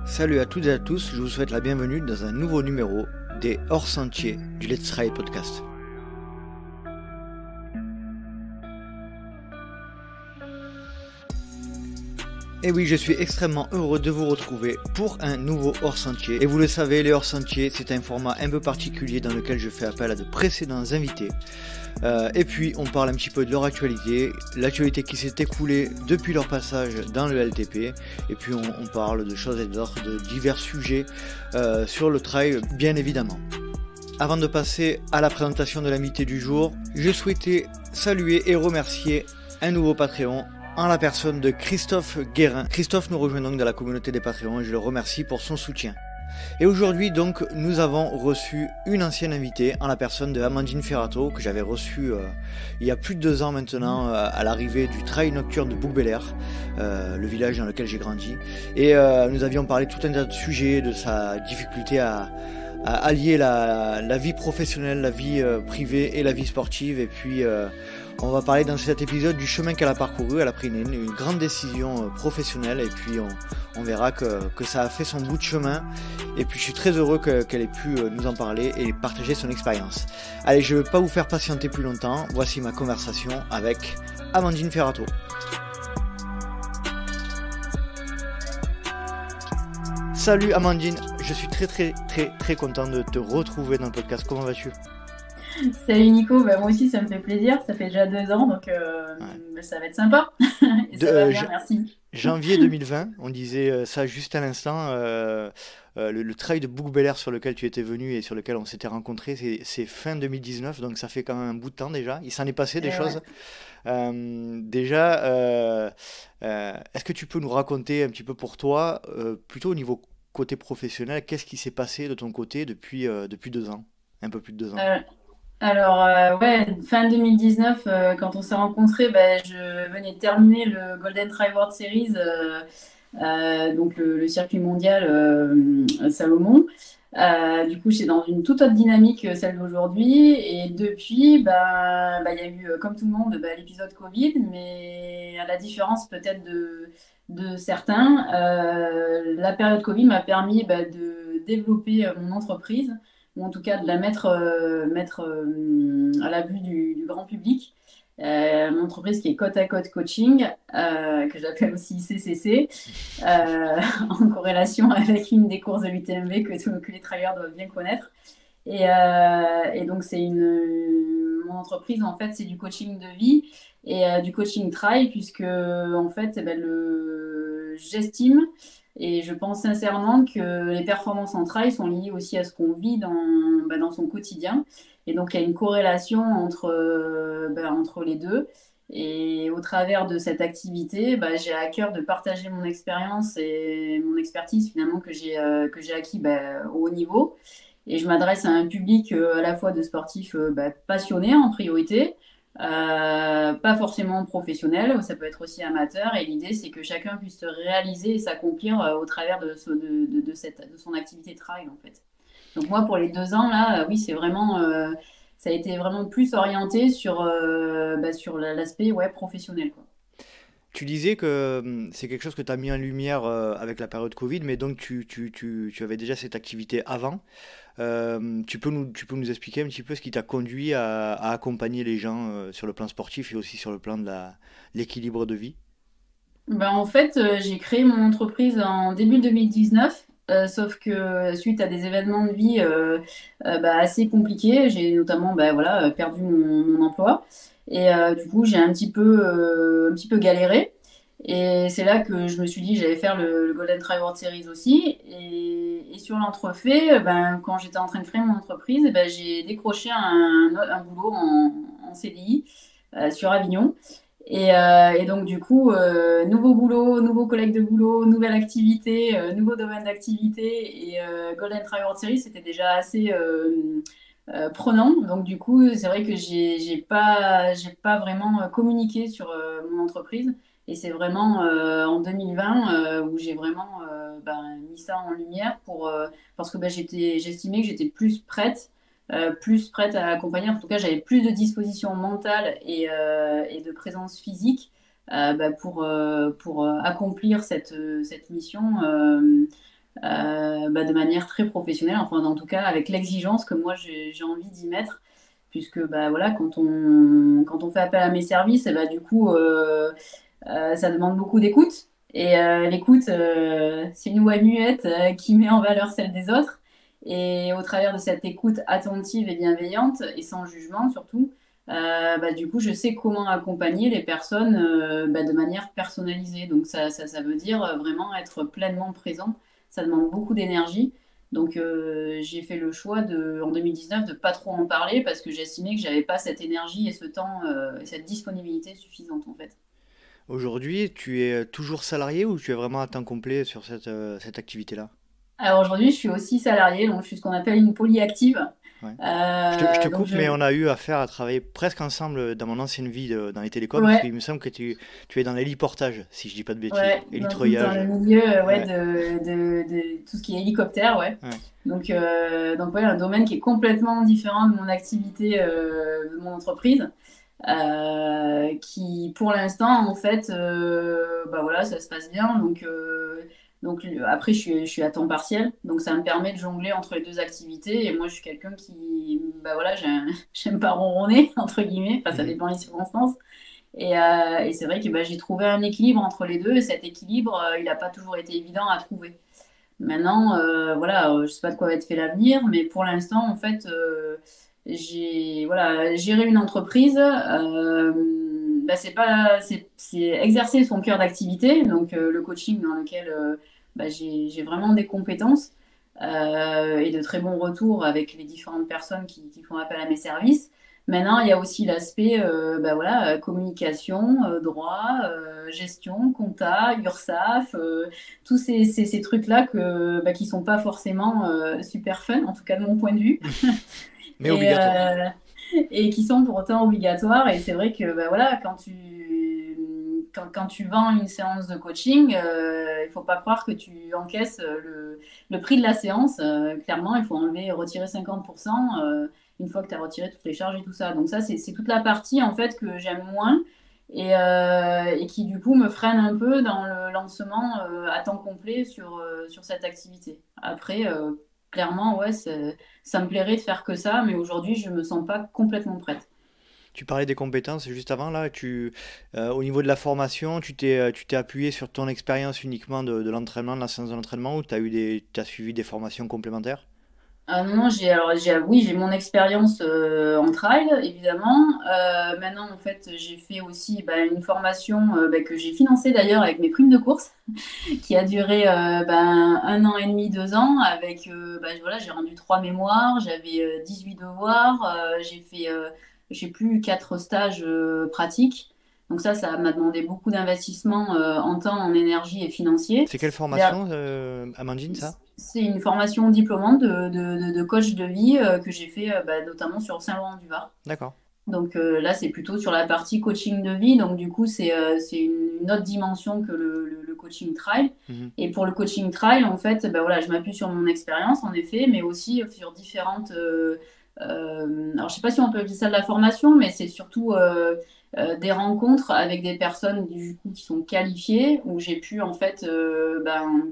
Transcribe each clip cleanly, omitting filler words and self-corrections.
Salut à toutes et à tous, je vous souhaite la bienvenue dans un nouveau numéro des Hors-Sentiers du Let's Try Podcast. Et oui, je suis extrêmement heureux de vous retrouver pour un nouveau hors-sentier. Et vous le savez, les hors-sentiers, c'est un format un peu particulier dans lequel je fais appel à de précédents invités. Et puis, on parle un petit peu de leur actualité, l'actualité qui s'est écoulée depuis leur passage dans le LTP. Et puis, on parle de choses et d'autres, de divers sujets sur le trail, bien évidemment. Avant de passer à la présentation de l'invité du jour, je souhaitais saluer et remercier un nouveau Patreon, en la personne de Christophe Guérin. Christophe nous rejoint donc dans la communauté des Patreons et je le remercie pour son soutien. Et aujourd'hui donc nous avons reçu une ancienne invitée en la personne de Amandine Ferrato que j'avais reçue il y a plus de 2 ans maintenant à l'arrivée du trail nocturne de Bouc-Bel-Air, le village dans lequel j'ai grandi. Et nous avions parlé tout un tas de sujets, de sa difficulté à allier la vie professionnelle, la vie privée et la vie sportive. Et puis on va parler dans cet épisode du chemin qu'elle a parcouru. Elle a pris une grande décision professionnelle et puis on verra que ça a fait son bout de chemin. Et puis je suis très heureux qu'elle ait pu nous en parler et partager son expérience. Allez, je ne vais pas vous faire patienter plus longtemps. Voici ma conversation avec Amandine Ferrato. Salut Amandine, je suis très content de te retrouver dans le podcast. Comment vas-tu ? Salut Nico, moi aussi ça me fait plaisir, ça fait déjà 2 ans donc ça va être sympa et ça va bien, merci. Janvier 2020, on disait ça juste à l'instant, le trail de Bouc-Bel-Air sur lequel tu étais venu et sur lequel on s'était rencontrés, c'est fin 2019, donc ça fait quand même un bout de temps déjà, il s'en est passé des choses. Est-ce que tu peux nous raconter un petit peu pour toi, plutôt au niveau côté professionnel, qu'est-ce qui s'est passé de ton côté depuis 2 ans, un peu plus de 2 ans? Fin 2019, quand on s'est rencontrés, je venais de terminer le Golden Trail World Series, donc le circuit mondial Salomon. Du coup, j'étais dans une toute autre dynamique que celle d'aujourd'hui. Et depuis, il y a eu, comme tout le monde, l'épisode Covid, mais à la différence peut-être de certains, la période Covid m'a permis de développer mon entreprise, ou en tout cas de la mettre à la vue du grand public. Mon entreprise qui est Côte à Côte Coaching, que j'appelle aussi CCC, en corrélation avec une des courses de l'UTMB que les travailleurs doivent bien connaître. Et donc, mon entreprise, en fait, c'est du coaching de vie et du coaching trail, puisque, en fait, j'estime et je pense sincèrement que les performances en trail sont liées aussi à ce qu'on vit dans son quotidien. Et donc, il y a une corrélation entre les deux. Et au travers de cette activité, j'ai à cœur de partager mon expérience et mon expertise finalement que j'ai acquis au haut niveau. Et je m'adresse à un public à la fois de sportifs passionnés en priorité, pas forcément professionnels, ça peut être aussi amateur. Et l'idée, c'est que chacun puisse se réaliser et s'accomplir au travers de son activité de trail, en fait. Donc moi, pour les 2 ans, là, oui, ça a été vraiment plus orienté sur l'aspect professionnel, quoi. Tu disais que c'est quelque chose que tu as mis en lumière avec la période Covid, mais donc tu avais déjà cette activité avant. Tu peux nous expliquer un petit peu ce qui t'a conduit à accompagner les gens sur le plan sportif et aussi sur le plan de l'équilibre de vie? En fait, j'ai créé mon entreprise en début 2019, sauf que suite à des événements de vie assez compliqués, j'ai notamment perdu mon emploi. Et du coup, j'ai un petit peu galéré. Et c'est là que je me suis dit que j'allais faire le Golden Trail World Series aussi. Et sur l'entrefait, quand j'étais en train de créer mon entreprise, j'ai décroché un boulot en CDI sur Avignon. Et donc, du coup, nouveau boulot, nouveau collègue de boulot, nouvelle activité, nouveau domaine d'activité. Et Golden Trail World Series, c'était déjà assez prenant. Donc, du coup, c'est vrai que j'ai pas vraiment communiqué sur mon entreprise. Et c'est vraiment en 2020 où j'ai vraiment mis ça en lumière parce que j'estimais que j'étais plus prête à accompagner. En tout cas, j'avais plus de disposition mentale et de présence physique pour accomplir cette mission de manière très professionnelle, enfin en tout cas avec l'exigence que moi j'ai envie d'y mettre, puisque bah, voilà, quand on fait appel à mes services, et bah, du coup, ça demande beaucoup d'écoute. Et l'écoute, c'est une voix muette qui met en valeur celle des autres. Et au travers de cette écoute attentive et bienveillante, et sans jugement surtout, bah, du coup, je sais comment accompagner les personnes de manière personnalisée. Donc ça veut dire vraiment être pleinement présent. Ça demande beaucoup d'énergie. Donc j'ai fait le choix en 2019 de pas trop en parler parce que j'estimais que j'avais pas cette énergie et ce temps et cette disponibilité suffisante en fait. Aujourd'hui, tu es toujours salarié ou tu es vraiment à temps complet sur cette activité-là? Alors aujourd'hui, je suis aussi salariée, donc je suis ce qu'on appelle une polyactive. Ouais. Je te Donc coupe, mais on a eu affaire à travailler presque ensemble dans mon ancienne vie dans les télécoms, parce ouais, qu'il me semble que tu es dans l'héliportage, si je dis pas de bêtises, ouais, dans hélitreuillage. le milieu ouais, Ouais, de tout ce qui est hélicoptère, ouais. ouais. Donc ouais, un domaine qui est complètement différent de mon activité, de mon entreprise. Qui pour l'instant en fait bah voilà ça se passe bien donc après je suis à temps partiel donc ça me permet de jongler entre les deux activités et moi je suis quelqu'un qui bah voilà j'aime pas ronronner entre guillemets enfin ça Mhm. dépend des circonstances et c'est vrai que bah, j'ai trouvé un équilibre entre les deux et cet équilibre il n'a pas toujours été évident à trouver. Maintenant, voilà, je sais pas de quoi va être fait l'avenir, mais pour l'instant, en fait, j'ai voilà, géré une entreprise. Bah, c'est exercer son cœur d'activité, donc le coaching dans lequel bah, j'ai vraiment des compétences et de très bons retours avec les différentes personnes qui font appel à mes services. Maintenant, il y a aussi l'aspect bah, voilà, communication, droit, gestion, compta, URSAF, tous ces trucs-là qui sont pas forcément super fun, en tout cas de mon point de vue, Mais et, obligatoire. et qui sont pour autant obligatoires. Et c'est vrai que bah, voilà, quand tu vends une séance de coaching, il faut pas croire que tu encaisses le prix de la séance. Clairement, il faut enlever, retirer 50% une fois que tu as retiré toutes les charges et tout ça. Donc ça, c'est toute la partie en fait que j'aime moins et qui du coup me freine un peu dans le lancement à temps complet sur cette activité. Après, clairement, ouais, ça me plairait de faire que ça, mais aujourd'hui, je me sens pas complètement prête. Tu parlais des compétences juste avant, là, au niveau de la formation, tu t'es appuyé sur ton expérience uniquement de l'entraînement, de la séance de l'entraînement, ou t'as suivi des formations complémentaires? Ah non, non, oui, j'ai mon expérience en trail, évidemment. Maintenant, en fait, j'ai fait aussi bah, une formation que j'ai financée d'ailleurs avec mes primes de course, qui a duré un an et demi, 2 ans, avec, voilà, j'ai rendu 3 mémoires, j'avais 18 devoirs, j'ai fait, je sais plus, 4 stages pratiques. Donc ça m'a demandé beaucoup d'investissement en temps, en énergie et financier. C'est quelle formation, Amandine, ça? C'est une formation diplômante de coach de vie que j'ai fait notamment sur Saint-Laurent-du-Var. D'accord. Donc là, c'est plutôt sur la partie coaching de vie. Donc du coup, c'est une autre dimension que le coaching trail. Mhm. Et pour le coaching trail, en fait, voilà, je m'appuie sur mon expérience, en effet, mais aussi sur différentes... alors, je sais pas si on peut appeler ça de la formation, mais c'est surtout des rencontres avec des personnes du coup, qui sont qualifiées, où j'ai pu en fait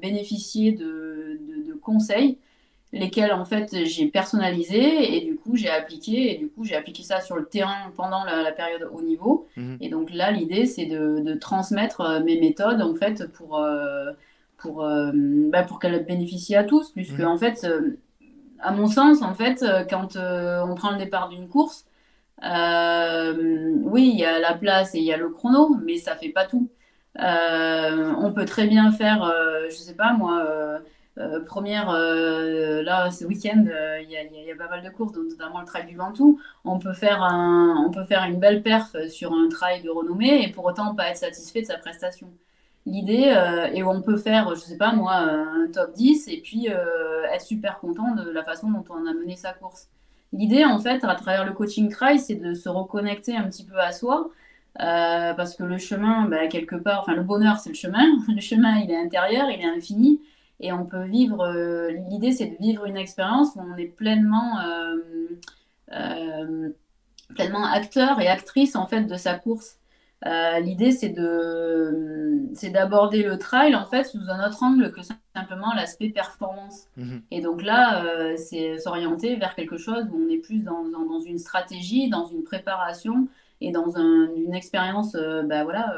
bénéficier de conseils lesquels en fait j'ai personnalisé et du coup j'ai appliqué ça sur le terrain pendant la période haut niveau Mhm. et donc là l'idée c'est de transmettre mes méthodes en fait pour qu'elles bénéficient à tous puisque Mhm. en fait à mon sens en fait quand on prend le départ d'une course oui il y a la place et il y a le chrono mais ça fait pas tout. On peut très bien faire je sais pas moi première, là, ce week-end, il y a pas mal de courses, donc notamment le trail du Ventoux. On peut faire une belle perf sur un trail de renommée et pour autant pas être satisfait de sa prestation. L'idée, et on peut faire, je sais pas moi, un top 10 et puis être super content de la façon dont on a mené sa course. L'idée, en fait, à travers le coaching trail, c'est de se reconnecter un petit peu à soi. Parce que le chemin, bah, quelque part, enfin le bonheur c'est le chemin, le chemin il est intérieur, il est infini, et on peut vivre, l'idée c'est de vivre une expérience où on est euh, pleinement acteur et actrice en fait de sa course. L'idée, c'est d'aborder le trail en fait sous un autre angle que simplement l'aspect performance. Mhm. Et donc là, c'est s'orienter vers quelque chose où on est plus dans une stratégie, dans une préparation et dans une expérience voilà,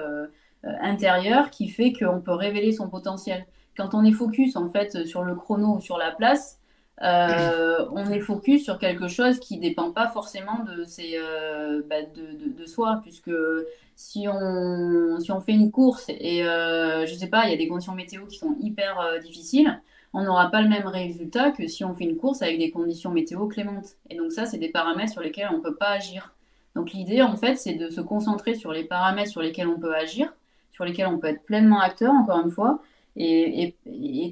intérieure qui fait qu'on peut révéler son potentiel. Quand on est focus en fait sur le chrono ou sur la place, on est focus sur quelque chose qui dépend pas forcément de soi, puisque si on fait une course et je sais pas, il y a des conditions météo qui sont hyper difficiles, on n'aura pas le même résultat que si on fait une course avec des conditions météo clémentes. Et donc ça, c'est des paramètres sur lesquels on ne peut pas agir. Donc l'idée, en fait, c'est de se concentrer sur les paramètres sur lesquels on peut agir, sur lesquels on peut être pleinement acteur, encore une fois, et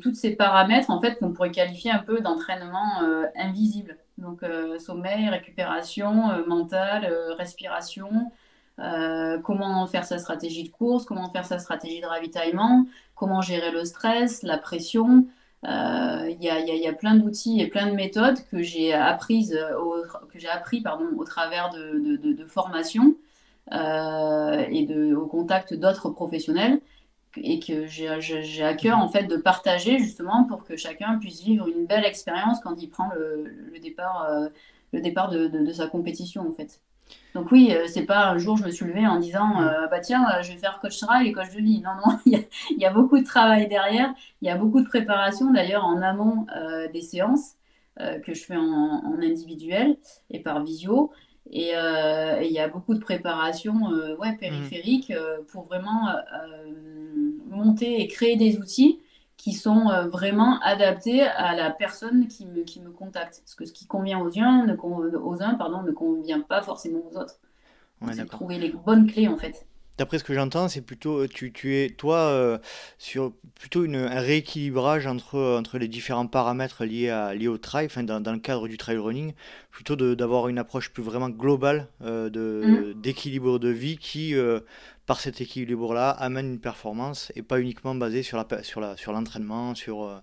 tous ces paramètres, en fait, qu'on pourrait qualifier un peu d'entraînement invisible. Donc sommeil, récupération, mental, respiration, comment faire sa stratégie de course, comment faire sa stratégie de ravitaillement, comment gérer le stress, la pression. Il y a plein d'outils et plein de méthodes que j'ai apprises que j'ai appris pardon, au travers de formations au contact d'autres professionnels et que j'ai à cœur en fait de partager justement pour que chacun puisse vivre une belle expérience quand il prend le départ de sa compétition en fait. Donc oui, c'est pas un jour je me suis levée en disant Mhm. bah tiens je vais faire coach trail et coach de vie. Non non, il y a beaucoup de travail derrière, il y a beaucoup de préparation d'ailleurs en amont des séances que je fais en individuel et par visio. Et il y a beaucoup de préparation ouais, Mhm. périphérique pour vraiment monter et créer des outils qui sont vraiment adaptés à la personne qui me contacte. Parce que ce qui convient aux uns pardon, ne convient pas forcément aux autres. Donc Ouais, c'est de d'accord. trouver les bonnes clés en fait. D'après ce que j'entends, c'est plutôt, tu es, toi, sur plutôt un rééquilibrage entre les différents paramètres liés au trail, enfin, dans le cadre du trail running, plutôt d'avoir une approche plus vraiment globale Mhm. d'équilibre de vie qui, par cet équilibre-là, amène une performance et pas uniquement basée sur l'entraînement, sur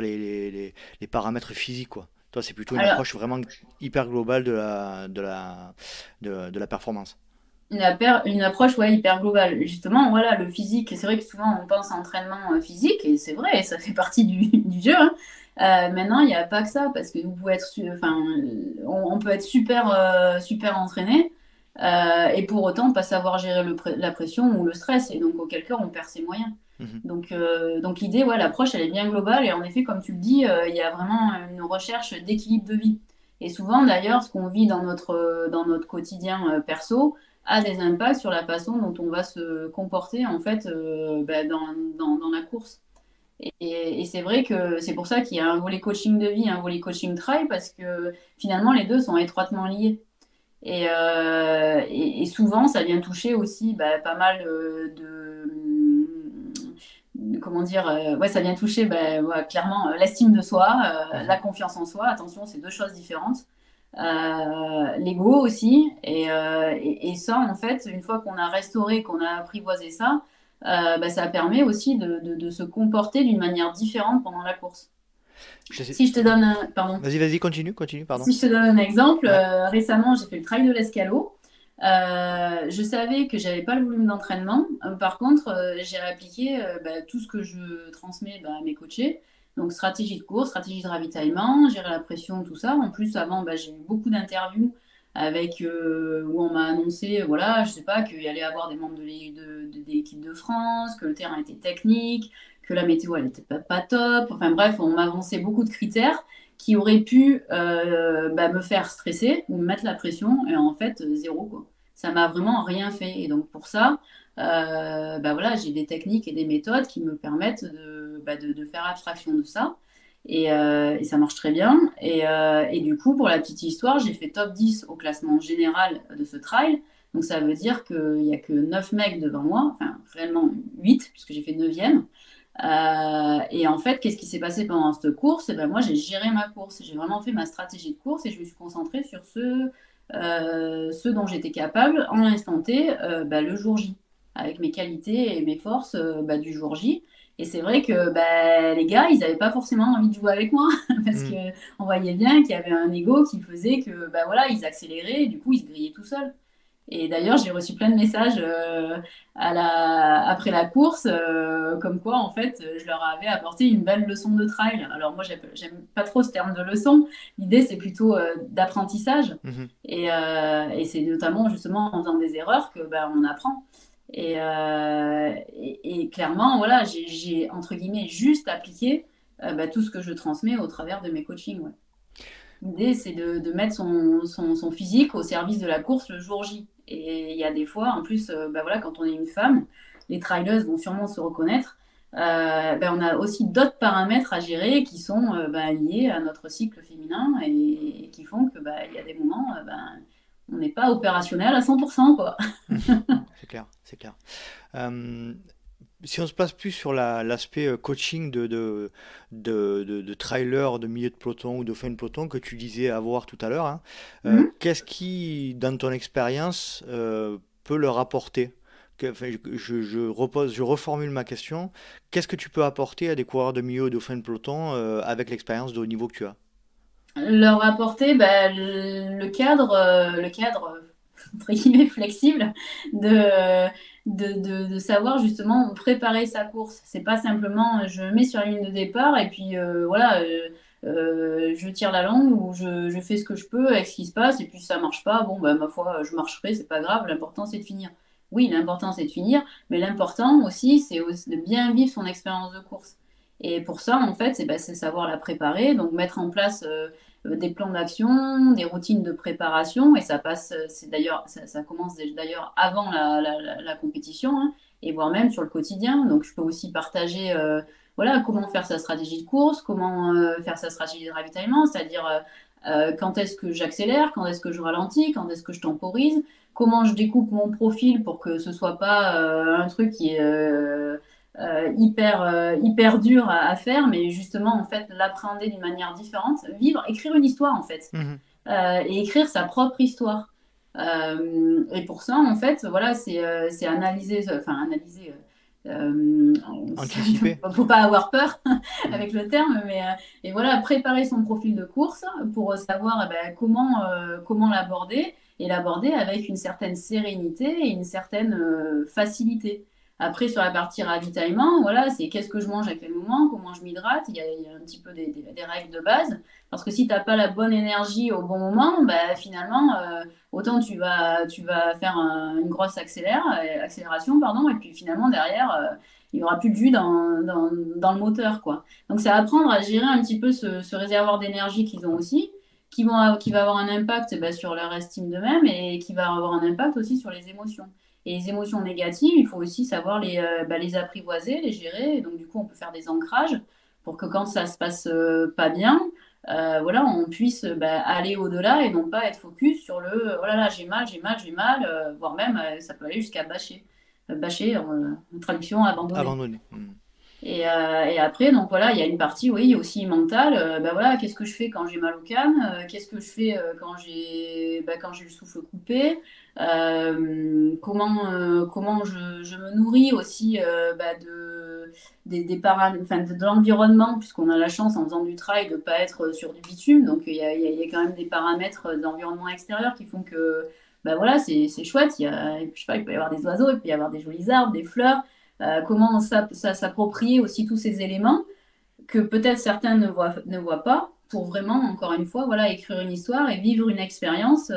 les paramètres physiques, quoi. Toi, c'est plutôt une Alors, approche vraiment hyper globale de la performance. une approche ouais, hyper globale. Justement, voilà, le physique, c'est vrai que souvent on pense à entraînement physique, et c'est vrai, ça fait partie du jeu, hein. Maintenant, il n'y a pas que ça, parce que vous pouvez enfin, on peut être super entraîné, et pour autant pas savoir gérer la pression ou le stress, et donc auquel cas on perd ses moyens. Mhm. Donc l'idée, ouais, l'approche, elle est bien globale, et en effet, comme tu le dis, il y a vraiment une recherche d'équilibre de vie. Et souvent, d'ailleurs, ce qu'on vit dans notre quotidien perso, a des impacts sur la façon dont on va se comporter en fait bah, dans la course. Et c'est vrai que c'est pour ça qu'il y a un volet coaching de vie, un volet coaching trail, parce que finalement les deux sont étroitement liés. Et souvent, ça vient toucher aussi bah, pas mal comment dire, ouais, ça vient toucher bah, ouais, clairement l'estime de soi, la Mhm. confiance en soi. Attention, c'est deux choses différentes. L'ego aussi. Et ça, en fait, une fois qu'on a restauré, qu'on a apprivoisé ça, bah, ça permet aussi de se comporter d'une manière différente pendant la course. Je sais- Si je te donne pardon. Vas-y, continue, pardon. Si je te donne un exemple, Ouais. récemment, j'ai fait le trail de l'Escalo. Je savais que j'avais pas le volume d'entraînement. Par contre, j'ai appliqué bah, tout ce que je transmets bah, à mes coachés. Donc, stratégie de course, stratégie de ravitaillement, gérer la pression, tout ça. En plus, avant, bah, j'ai eu beaucoup d'interviews où on m'a annoncé, voilà, je sais pas, qu'il y allait avoir des membres de l'équipe de France, que le terrain était technique, que la météo, elle était pas top. Enfin bref, on m'avançait beaucoup de critères qui auraient pu bah, me faire stresser ou me mettre la pression. Et en fait, zéro, quoi. Ça m'a vraiment rien fait. Et donc pour ça, bah, voilà, j'ai des techniques et des méthodes qui me permettent de faire abstraction de ça. Et ça marche très bien. Et du coup, pour la petite histoire, j'ai fait top 10 au classement général de ce trail. Donc ça veut dire qu'il n'y a que 9 mecs devant moi, enfin réellement 8 puisque j'ai fait 9e. Et en fait, qu'est-ce qui s'est passé pendant cette course? Et ben moi, j'ai géré ma course. J'ai vraiment fait ma stratégie de course et je me suis concentrée sur ce dont j'étais capable en l'instant T, bah, le jour J, avec mes qualités et mes forces bah, du jour J. Et c'est vrai que bah, les gars, ils n'avaient pas forcément envie de jouer avec moi parce Mhm. qu'on voyait bien qu'il y avait un ego qui faisait que bah, voilà, ils accéléraient et du coup, ils se grillaient tout seuls. Et d'ailleurs, j'ai reçu plein de messages après la course, comme quoi, en fait, je leur avais apporté une belle leçon de trail. Alors moi, j'aime pas trop ce terme de leçon. L'idée, c'est plutôt d'apprentissage. Mhm. Et c'est notamment, justement, en faisant des erreurs que ben, on apprend. Et clairement, voilà, entre guillemets, juste appliqué ben, tout ce que je transmets au travers de mes coachings. Ouais. L'idée, c'est de mettre son physique au service de la course le jour J. Et il y a des fois, en plus, bah voilà, quand on est une femme, les trailers vont sûrement se reconnaître. Ben on a aussi d'autres paramètres à gérer qui sont bah, liés à notre cycle féminin et qui font que bah, il y a des moments, ben, on n'est pas opérationnel à 100%, quoi. C'est clair, c'est clair. Euh, Si on se place plus sur l'aspect coaching de trailer, de milieu de peloton ou de fin de peloton que tu disais avoir tout à l'heure, hein, Mhm. qu'est-ce qui, dans ton expérience, peut leur apporter? Enfin, je reformule ma question. Qu'est-ce que tu peux apporter à des coureurs de milieu ou de fin de peloton avec l'expérience de haut niveau que tu as? Leur apporter bah, le cadre entre guillemets flexible de, de savoir justement préparer sa course. C'est pas simplement je me mets sur la ligne de départ et puis voilà, je tire la langue ou je fais ce que je peux avec ce qui se passe et puis ça marche pas. Bon, bah, ma foi, je marcherai, c'est pas grave. L'important c'est de finir. Oui, l'important c'est de finir, mais l'important aussi c'est de bien vivre son expérience de course. Et pour ça, en fait, c'est savoir la préparer, donc mettre en place des plans d'action, des routines de préparation, et ça passe, c'est d'ailleurs, ça commence d'ailleurs avant la compétition, hein, et voire même sur le quotidien. Donc, je peux aussi partager, voilà, comment faire sa stratégie de course, comment faire sa stratégie de ravitaillement, c'est-à-dire quand est-ce que j'accélère, quand est-ce que je ralentis, quand est-ce que je temporise, comment je découpe mon profil pour que ce soit pas un truc qui est hyper dur à faire, mais justement, en fait, l'appréhender d'une manière différente, vivre, écrire une histoire, en fait, Mhm. et écrire sa propre histoire. Et pour ça, en fait, voilà, c'est analyser, enfin, analyser. Anticiper? Faut pas avoir peur Mhm. avec le terme, mais et voilà, préparer son profil de course pour savoir comment l'aborder et l'aborder avec une certaine sérénité et une certaine facilité. Après, sur la partie ravitaillement, voilà, c'est qu'est-ce que je mange à quel moment, comment je m'hydrate. Il y a un petit peu des règles de base. Parce que si tu n'as pas la bonne énergie au bon moment, bah, finalement, autant tu vas faire une grosse accélération, pardon, et puis finalement, derrière, il n'y aura plus de jus dans le moteur, quoi. Donc, c'est apprendre à gérer un petit peu ce réservoir d'énergie qu'ils ont aussi, qui va avoir un impact bah, sur leur estime d'eux-mêmes et qui va avoir un impact aussi sur les émotions. Et les émotions négatives, il faut aussi savoir les apprivoiser, les gérer. Et donc, du coup, on peut faire des ancrages pour que quand ça se passe pas bien, voilà, on puisse bah, aller au-delà et non pas être focus sur oh là là, j'ai mal, voire même ça peut aller jusqu'à bâcher. Bâcher, en traduction, abandonner. Abandonner. Mhm. Et après, donc voilà, il y a une partie, oui, aussi mentale. Ben voilà, qu'est-ce que je fais quand j'ai mal au canne? Qu'est-ce que je fais quand j'ai le souffle coupé? Comment je me nourris aussi bah, enfin, de l'environnement, puisqu'on a la chance en faisant du trail de ne pas être sur du bitume. Donc il y a quand même des paramètres d'environnement extérieur qui font que ben voilà, c'est chouette. Je sais pas, il peut y avoir des oiseaux, il peut y avoir des jolis arbres, des fleurs. Comment s'approprier aussi tous ces éléments que peut-être certains ne voient pas pour vraiment, encore une fois, voilà, écrire une histoire et vivre une expérience.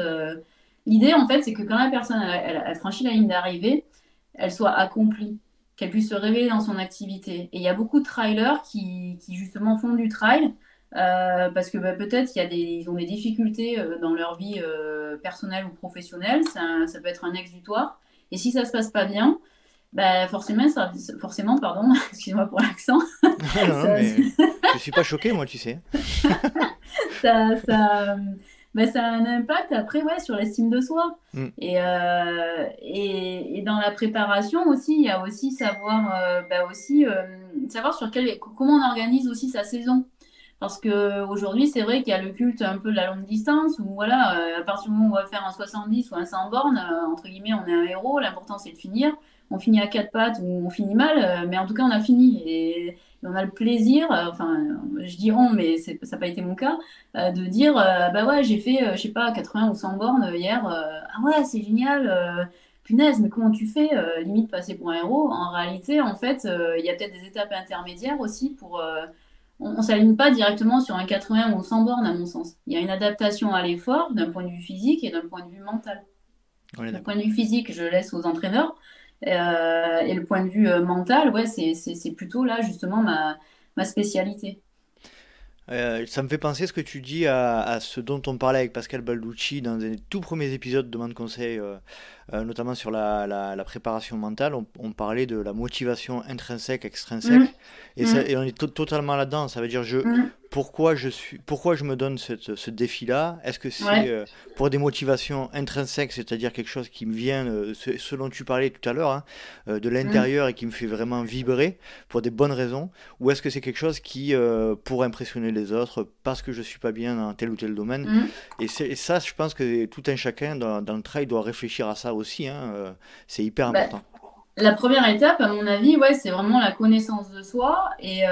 L'idée, en fait, c'est que quand la personne elle franchit la ligne d'arrivée, elle soit accomplie, qu'elle puisse se révéler dans son activité. Et il y a beaucoup de trailers qui justement font du trail parce que bah, peut-être ils ont des difficultés dans leur vie personnelle ou professionnelle. Ça peut être un exutoire. Et si ça se passe pas bien, bah forcément, pardon, excuse-moi pour l'accent, Non, non, ça, mais je suis pas choqué, moi, tu sais. ça, ça, ça a un impact après ouais, sur l'estime de soi. Mm. Et dans la préparation aussi, il y a aussi savoir comment on organise aussi sa saison. Parce qu'aujourd'hui, c'est vrai qu'il y a le culte un peu de la longue distance, où voilà, à partir du moment où on va faire un 70 ou un 100 bornes, entre guillemets, on est un héros, l'important c'est de finir. On finit à quatre pattes ou on finit mal, mais en tout cas, on a fini. on a le plaisir, enfin, je dis on, mais ça n'a pas été mon cas, de dire, bah ouais, j'ai fait, je sais pas, 80 ou 100 bornes hier. Ah ouais, c'est génial. Punaise, mais comment tu fais? Limite passer pour un héros. En réalité, en fait, il y a peut-être des étapes intermédiaires aussi pour. On ne s'aligne pas directement sur un 80 ou 100 bornes, à mon sens. Il y a une adaptation à l'effort d'un point de vue physique et d'un point de vue mental. On est Le d'accord. point de vue physique, je laisse aux entraîneurs. Et le point de vue mental, ouais, c'est plutôt là, justement, ma spécialité. Ça me fait penser ce que tu dis à ce dont on parlait avec Pascal Balducci dans les tout premiers épisodes de Demande Conseil, notamment sur la préparation mentale. On parlait de la motivation intrinsèque, Hum, extrinsèque, et, hum, et on est totalement là-dedans. Ça veut dire hum. pourquoi je me donne ce défi-là? Est-ce que c'est Ouais. pour des motivations intrinsèques, c'est-à-dire quelque chose qui me vient, ce dont tu parlais tout à l'heure, hein, de Hum, l'intérieur et qui me fait vraiment vibrer pour des bonnes raisons? Ou est-ce que c'est quelque chose qui, pour impressionner les autres, parce que je suis pas bien dans tel ou tel domaine? hum. Et ça, je pense que tout un chacun dans le travail doit réfléchir à ça aussi, hein, c'est hyper Bah, important. la première étape, à mon avis, ouais, c'est vraiment la connaissance de soi et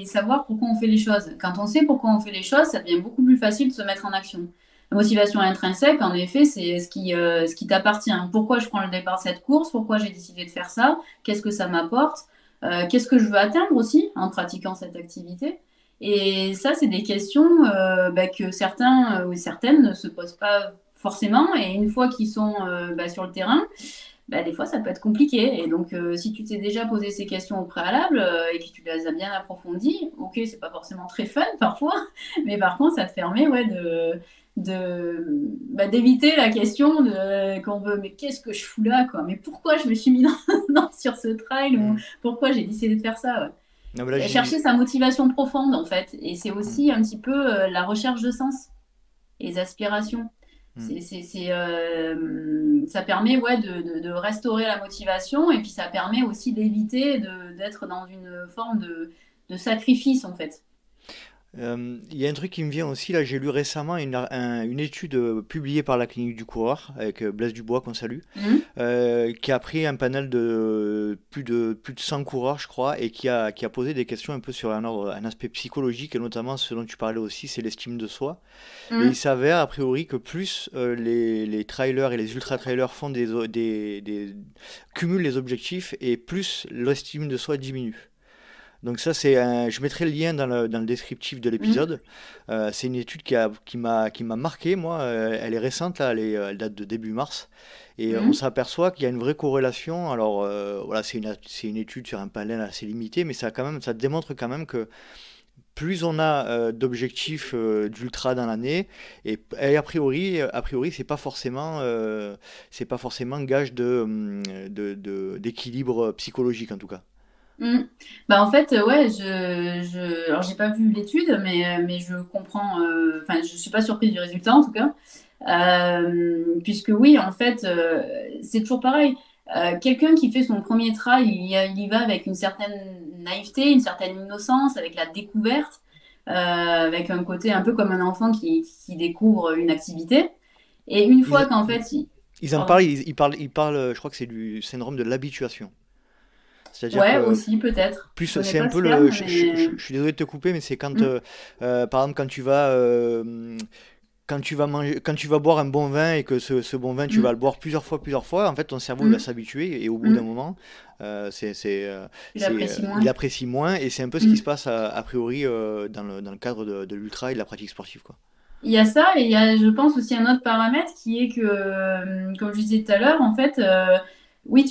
savoir pourquoi on fait les choses. Quand on sait pourquoi on fait les choses, ça devient beaucoup plus facile de se mettre en action. La motivation intrinsèque, en effet, c'est ce qui t'appartient. Pourquoi je prends le départ de cette course? Pourquoi j'ai décidé de faire ça? Qu'est-ce que ça m'apporte? Qu'est-ce que je veux atteindre aussi en pratiquant cette activité? Et ça, c'est des questions bah, que certains ou certaines ne se posent pas forcément. Et une fois qu'ils sont bah, sur le terrain, bah, des fois, ça peut être compliqué. Et donc, si tu t'es déjà posé ces questions au préalable et que tu les as bien approfondies, ok, c'est pas forcément très fun parfois, mais par contre, ça te permet ouais, d'éviter la question qu'on veut, mais qu'est-ce que je fous là, quoi? Mais pourquoi je me suis mis sur ce trail ou Mm. pourquoi j'ai décidé de faire ça, ouais. Non, mais là, Et chercher sa motivation profonde, en fait. Et c'est Mm, aussi un petit peu la recherche de sens et les aspirations. mm. Ça permet ouais, de restaurer la motivation et puis ça permet aussi d'éviter d'être dans une forme de sacrifice en fait. Il y a un truc qui me vient aussi, là j'ai lu récemment une étude publiée par la clinique du coureur, avec Blaise Dubois qu'on salue, Mhm. qui a pris un panel de plus de 100 coureurs je crois, et qui a posé des questions un peu sur un aspect psychologique, et notamment ce dont tu parlais aussi, c'est l'estime de soi. Et il Mhm. s'avère a priori que plus les trailers et les ultra-trailers font cumulent les objectifs, et plus l'estime de soi diminue. Donc ça, je mettrai le lien dans le descriptif de Mhm. l'épisode. C'est une étude qui m'a marqué, moi. Elle est récente, là, elle date de début mars. Et on Mhm. s'aperçoit qu'il y a une vraie corrélation. Alors voilà, c'est une étude sur un panel assez limité, mais ça démontre quand même que plus on a d'objectifs d'ultra dans l'année, et a priori, c'est pas forcément gage d'équilibre psychologique en tout cas. Mhm. Bah en fait ouais alors j'ai pas vu l'étude mais je comprends enfin je suis pas surprise du résultat en tout cas. Puisque oui, en fait, c'est toujours pareil. Quelqu'un qui fait son premier trail, il y va avec une certaine naïveté, une certaine innocence, avec la découverte, avec un côté un peu comme un enfant qui découvre une activité. Et une fois Ils, qu'en fait, ils en parlent, pardon, ils parlent, je crois que c'est du syndrome de l'habituation. C'est-à-dire ouais, que aussi peut-être. Je plus connais c'est un pas peu ce terme, je mais suis désolé de te couper, mais c'est quand, Mm, par exemple, quand tu vas boire un bon vin, et que ce bon vin, tu vas le mm, boire plusieurs fois, en fait, ton cerveau il va mm, s'habituer, et au bout d'un mm. moment, Tu l'apprécies il moins. apprécie moins, et c'est un peu ce qui se Mm. passe a priori dans le cadre de l'ultra et de la pratique sportive, quoi. Il y a ça, et il y a, je pense, aussi un autre paramètre qui est que, comme je disais tout à l'heure, en fait, oui,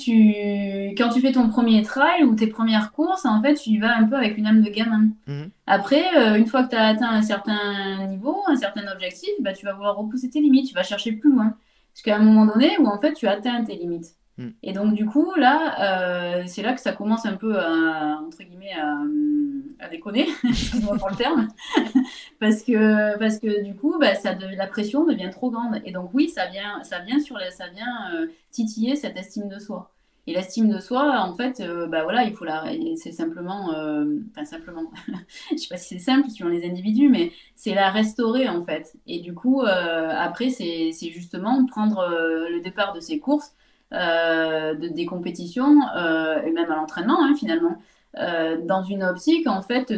quand tu fais ton premier trail ou tes premières courses, en fait, tu y vas un peu avec une âme de gamin. Mhm. Après, une fois que tu as atteint un certain niveau, un certain objectif, bah, tu vas vouloir repousser tes limites, tu vas chercher plus loin. Jusqu'à un moment donné où, en fait, tu atteins tes limites. Mhm. Et donc, du coup, là, c'est là que ça commence un peu entre guillemets, à déconner, excuse-moi pour le terme. Parce que du coup, bah, la pression devient trop grande. Et donc oui, ça vient titiller cette estime de soi. Et l'estime de soi, en fait, bah voilà, c'est simplement, enfin simplement, je sais pas si c'est simple suivant les individus, mais c'est la restaurer en fait. Et du coup, après, c'est justement prendre le départ de ces courses, des compétitions, et même à l'entraînement hein, finalement. dans une optique en fait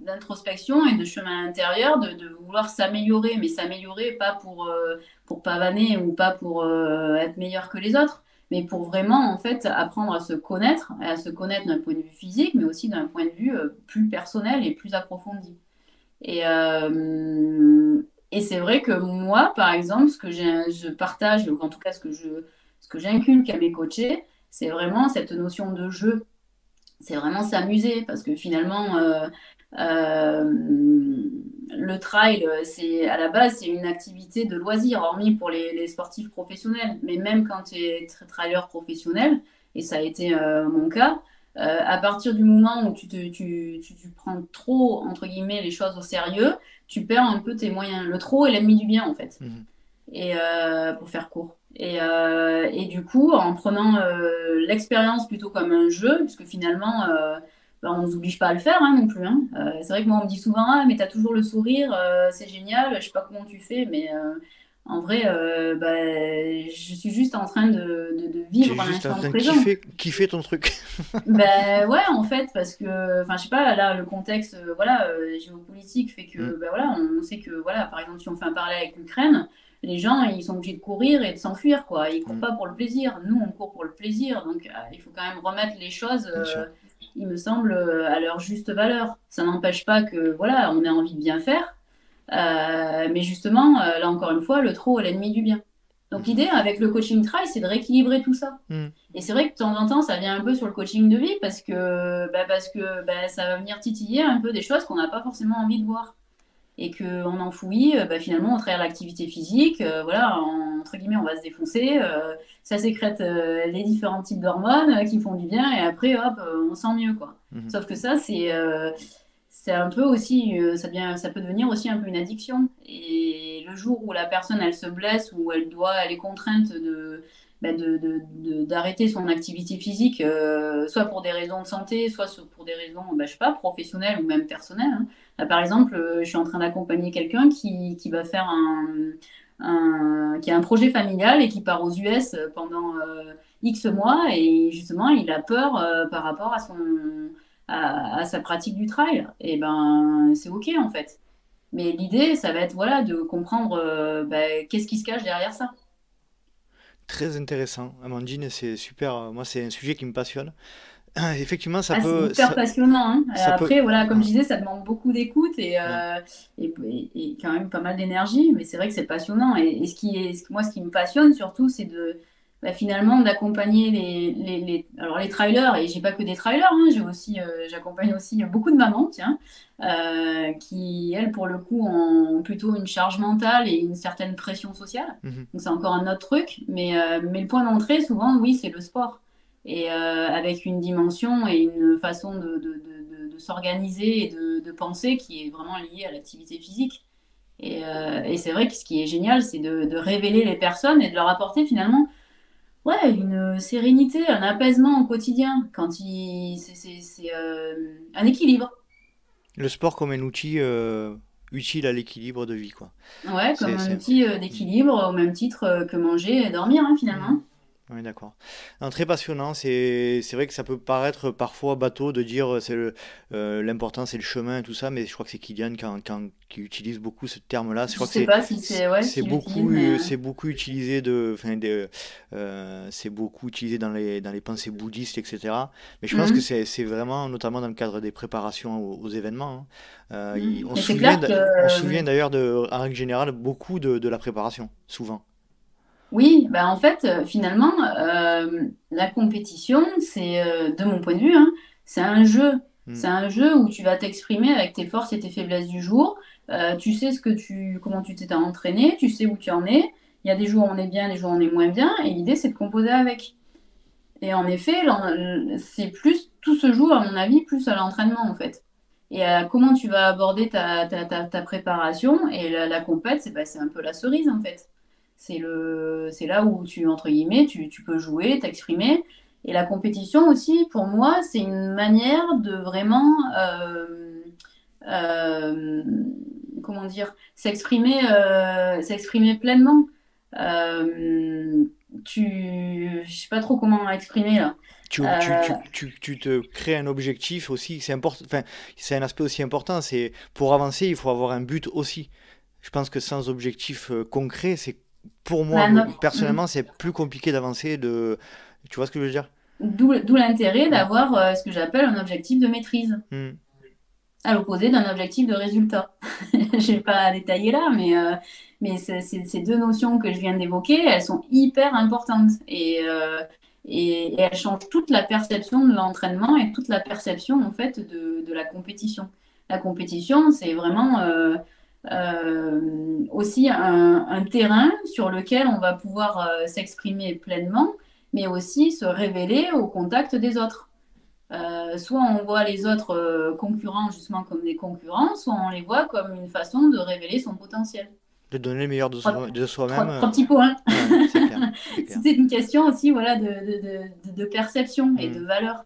d'introspection et de chemin intérieur, de vouloir s'améliorer, mais s'améliorer pas pour pavaner ou pas pour être meilleur que les autres, mais pour vraiment en fait apprendre à se connaître, et à se connaître d'un point de vue physique, mais aussi d'un point de vue plus personnel et plus approfondi. Et, et c'est vrai que moi, par exemple, je partage, ou en tout cas ce que j'inculque à mes coachés, c'est vraiment cette notion de jeu. C'est vraiment s'amuser parce que finalement, euh, le trail, c'est à la base, c'est une activité de loisir, hormis pour les sportifs professionnels. Mais même quand tu es trailer professionnel, et ça a été mon cas, à partir du moment où tu prends trop, entre guillemets, les choses au sérieux, tu perds un peu tes moyens. Le trop est l'ennemi du bien, en fait, Mhm. et pour faire court. Et du coup, en prenant l'expérience plutôt comme un jeu, puisque finalement, ben, on ne nous oblige pas à le faire hein, non plus. Hein. C'est vrai que moi, on me dit souvent, ah, mais t'as toujours le sourire, c'est génial, je sais pas comment tu fais, mais en vrai, ben, je suis juste en train de Tu es vivre juste en l'instant train de présent. kiffer ton truc. Ben ouais, en fait, parce que, enfin, je sais pas, là, le contexte, voilà, géopolitique fait Mm, que, ben voilà, on sait que, voilà, par exemple, si on fait un parallèle avec l'Ukraine, les gens, ils sont obligés de courir et de s'enfuir, quoi. Ils courent mm, pas pour le plaisir. Nous, on court pour le plaisir. Donc, il faut quand même remettre les choses, bien sûr. il me semble, à leur juste valeur. Ça n'empêche pas que, voilà, on a envie de bien faire. Mais justement, là, encore une fois, le trop est l'ennemi du bien. Donc, Mhm. l'idée avec le coaching try, c'est de rééquilibrer tout ça. Mm, Et c'est vrai que de temps en temps, ça vient un peu sur le coaching de vie parce que bah, ça va venir titiller un peu des choses qu'on n'a pas forcément envie de voir. Et qu'on enfouit bah, finalement au travers de l'activité physique. Voilà, entre guillemets, on va se défoncer. Ça sécrète les différents types d'hormones qui font du bien. Et après, hop, on sent mieux, quoi. mhm. Sauf que ça, c'est un peu aussi, ça peut devenir aussi un peu une addiction. Et le jour où la personne, elle se blesse, ou elle est contrainte bah, d'arrêter son activité physique, soit pour des raisons de santé, soit pour des raisons, bah, je sais pas, professionnelles ou même personnelles. Hein. Là, par exemple, je suis en train d'accompagner quelqu'un qui va faire qui a un projet familial et qui part aux US pendant X mois et justement, il a peur par rapport à sa pratique du trail. Et ben, c'est OK en fait. Mais l'idée, ça va être voilà, de comprendre bah, qu'est-ce qui se cache derrière ça. Très intéressant, Amandine, c'est super. Moi, c'est un sujet qui me passionne. Effectivement, Ah, c'est hyper passionnant. Hein. ça peut. Après, voilà, comme Ouais, je disais, ça demande beaucoup d'écoute ouais. et quand même pas mal d'énergie, mais c'est vrai que c'est passionnant. Et moi, ce qui me passionne surtout, c'est bah, finalement d'accompagner alors les trailers, et j'ai pas que des trailers, hein, j'accompagne aussi beaucoup de mamans, tiens, qui, elles, pour le coup, ont plutôt une charge mentale et une certaine pression sociale. Mhm. Donc c'est encore un autre truc, mais le point d'entrée, souvent, oui, c'est le sport et avec une dimension et une façon de s'organiser et de penser qui est vraiment liée à l'activité physique. Et c'est vrai que ce qui est génial, c'est de révéler les personnes et de leur apporter finalement ouais, une sérénité, un apaisement au quotidien, c'est un équilibre. Le sport comme un outil utile à l'équilibre de vie, quoi. Ouais, comme un C'est... outil Mm. d'équilibre au même titre que manger et dormir hein, Mm. finalement. Oui, d'accord. Non, très passionnant. C'est vrai que ça peut paraître parfois bateau de dire l'important c'est le chemin et tout ça, mais je crois que c'est Kylian qui utilise beaucoup ce terme-là. Je Je crois que sais pas si c'est ouais, c'est s'il l'utilise, mais c'est beaucoup utilisé c'est beaucoup utilisé dans les pensées bouddhistes, etc. Mais je pense que mhm, c'est vraiment notamment dans le cadre des préparations aux événements. Hein. mhm. On se Mais c'est souvient clair que on se souvient d'ailleurs en règle générale beaucoup de la préparation, souvent. oui, bah en fait, finalement, la compétition, de mon point de vue, hein, c'est un jeu. Mm. C'est un jeu où tu vas t'exprimer avec tes forces et tes faiblesses du jour. Tu sais comment tu t'es entraîné, tu sais où tu en es. Il y a des jours où on est bien, des jours où on est moins bien, et l'idée, c'est de composer avec. Et en effet, c'est plus, tout se joue, à mon avis, plus à l'entraînement, en fait. Et à comment tu vas aborder ta préparation. Et la compète, c'est un peu la cerise, en fait. C'est là où entre guillemets, tu peux jouer, t'exprimer. Et la compétition aussi, pour moi, c'est une manière de vraiment, euh, comment dire, s'exprimer pleinement. Je sais pas trop comment exprimer là. Tu te crées un objectif aussi, c'est important, enfin, c'est un aspect aussi important, c'est pour avancer, il faut avoir un but aussi. Je pense que sans objectif concret, c'est pour moi, personnellement, c'est plus compliqué d'avancer Tu vois ce que je veux dire? D'où l'intérêt Hmm. d'avoir ce que j'appelle un objectif de maîtrise, Hmm. à l'opposé d'un objectif de résultat. Je vais pas détailler là, mais ces deux notions que je viens d'évoquer, elles sont hyper importantes et elles changent toute la perception de l'entraînement et toute la perception en fait de la compétition. La compétition, c'est vraiment aussi un terrain sur lequel on va pouvoir s'exprimer pleinement, mais aussi se révéler au contact des autres. Soit on voit les autres concurrents justement comme des concurrents, soit on les voit comme une façon de révéler son potentiel. De donner le meilleur Trois, de soi-même. trois petits points. Ouais, c'est clair, c'est clair. C'était une question aussi voilà, de perception et Hmm. de valeur.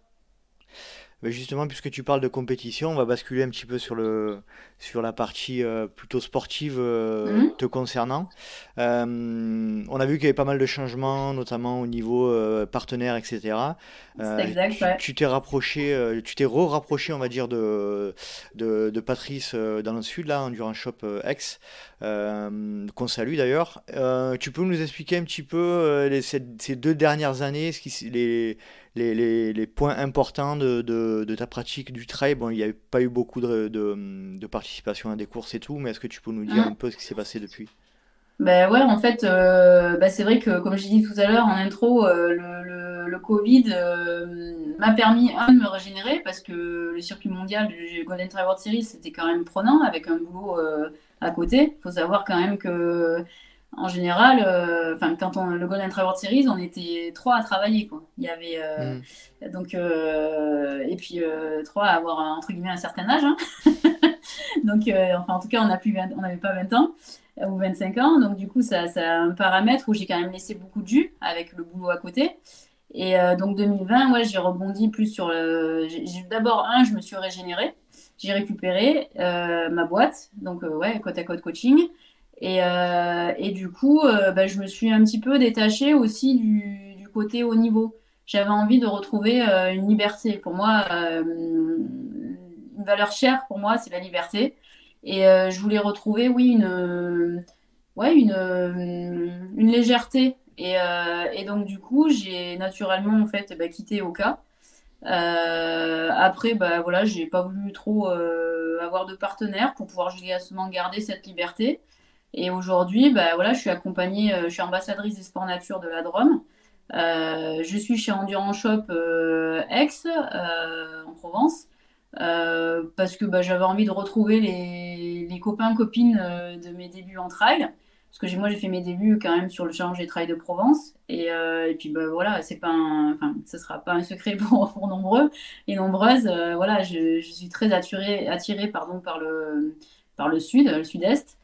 Mais justement, puisque tu parles de compétition, on va basculer un petit peu sur la partie plutôt sportive Mhm. te concernant. On a vu qu'il y avait pas mal de changements, notamment au niveau partenaire, etc. C'est exact, ouais. Tu t'es rapproché, tu t'es re-rapproché, on va dire, de Patrice dans le sud, là, Endurance Shop X, qu'on salue d'ailleurs. Tu peux nous expliquer un petit peu ces 2 dernières années, les points importants de ta pratique du trail? Bon, il n'y a pas eu beaucoup de participation à des courses et tout, mais est-ce que tu peux nous dire un Mhm. peu ce qui s'est passé depuis? Ben ouais, en fait, c'est vrai que, comme j'ai dit tout à l'heure en intro, le Covid m'a permis, un, de me régénérer parce que le circuit mondial du Golden Trail World Series, c'était quand même prenant avec un boulot à côté. Il faut savoir quand même que, en général, le Golden Trail World Series, on était trois à travailler, quoi. Il y avait, Hmm. et puis trois à avoir, entre guillemets, un certain âge, hein. Donc, enfin, en tout cas, on n'avait pas 20 ans ou 25 ans. Donc, du coup, ça a un paramètre où j'ai quand même laissé beaucoup de jus avec le boulot à côté. Et donc, 2020, ouais, j'ai rebondi plus sur d'abord, je me suis régénérée. J'ai récupéré ma boîte, donc ouais, côte à côte coaching. Et du coup, je me suis un petit peu détachée aussi du côté haut niveau. J'avais envie de retrouver une liberté. Pour moi, une valeur chère pour moi, c'est la liberté. Et je voulais retrouver, oui, ouais, une légèreté. Et donc, du coup, j'ai naturellement, en fait, quitté Oka. Après, voilà, j'ai pas voulu trop avoir de partenaire pour pouvoir justement garder cette liberté. Et aujourd'hui, voilà, je suis accompagnée, je suis ambassadrice des sports nature de la Drôme. Je suis chez Endurance Shop Aix, en Provence, parce que j'avais envie de retrouver les copains, copines de mes débuts en trail. Parce que moi, j'ai fait mes débuts quand même sur le Challenge des Trails de Provence. Et puis, voilà, c'est pas enfin, ce sera pas un secret pour nombreux et nombreuses. Voilà, je suis très attirée pardon, par le sud, le sud-est.